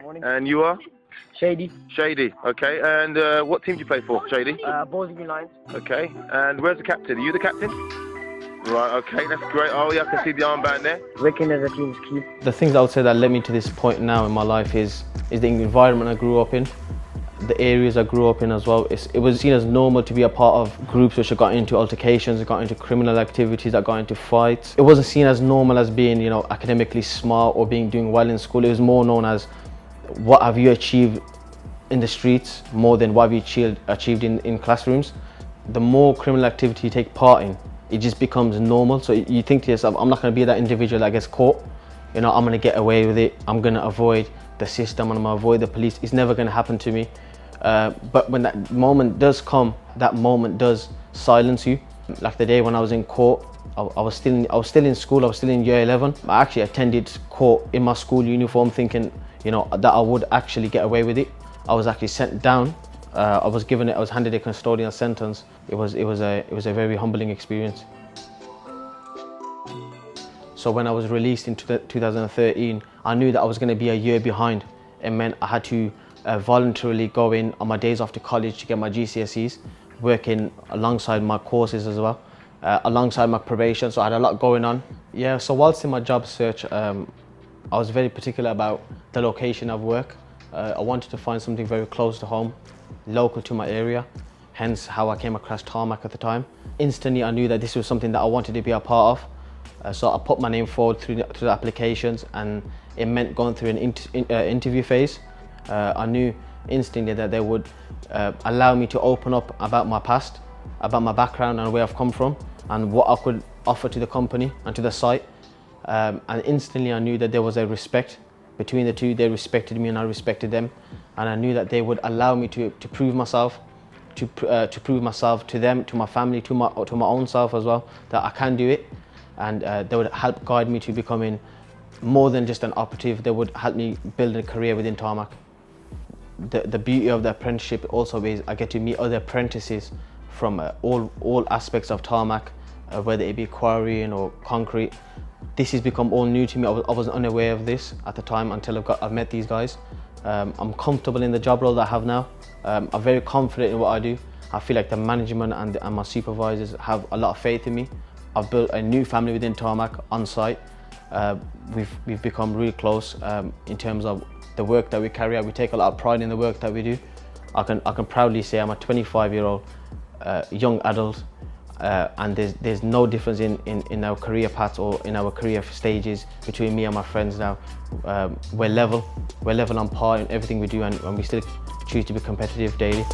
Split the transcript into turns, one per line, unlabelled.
Morning.
And you are?
Shady.
Shady, okay. And what team do you play for, Shady?
Bowling Lions.
Okay. And where's the captain? Are you the captain? Right, okay, that's great. Oh yeah, I can see the armband there.
Wigan as a team's key.
The things I would say that led me to this point now in my life is the environment I grew up in, the areas I grew up in as well. It was seen as normal to be a part of groups which got into altercations, got into criminal activities, that got into fights. It wasn't seen as normal as being, academically smart or doing well in school. It was more known as what have you achieved in the streets more than what have you achieved in classrooms. The more criminal activity you take part in, it just becomes normal. So you think to yourself, I'm not going to be that individual that gets caught. I'm going to get away with it. I'm going to avoid the system and I'm going to avoid the police. It's never going to happen to me. But when that moment does come, that moment does silence you. Like the day when I was in court, I was still in school. I was still in year 11. I actually attended court in my school uniform, thinking, that I would actually get away with it. I was actually sent down. I was handed a custodial sentence. It was a very humbling experience. So when I was released in 2013, I knew that I was going to be a year behind. It meant I had to voluntarily go in on my days after college to get my GCSEs, working alongside my courses as well, alongside my probation. So I had a lot going on. Yeah. So whilst in my job search, I was very particular about the location of work. I wanted to find something very close to home, local to my area, hence how I came across TARMAC at the time. Instantly I knew that this was something that I wanted to be a part of, so I put my name forward through the applications, and it meant going through an interview phase. I knew instantly that they would allow me to open up about my past, about my background and where I've come from, and what I could offer to the company and to the site. And instantly I knew that there was a respect between the two. They respected me and I respected them, and I knew that they would allow me to prove myself, to prove myself to them, to my family, to my own self as well, that I can do it, and they would help guide me to becoming more than just an operative. They would help me build a career within TARMAC. The beauty of the apprenticeship also is I get to meet other apprentices from all aspects of TARMAC, whether it be quarrying or concrete. This has become all new to me. I wasn't unaware of this at the time until I've met these guys. I'm comfortable in the job role that I have now. I'm very confident in what I do. I feel like the management and my supervisors have a lot of faith in me. I've built a new family within TARMAC on site. We've become really close in terms of the work that we carry out. We take a lot of pride in the work that we do. I can proudly say I'm a 25-year-old young adult. And there's no difference in our career paths or in our career stages between me and my friends now. We're level on par in everything we do, and we still choose to be competitive daily.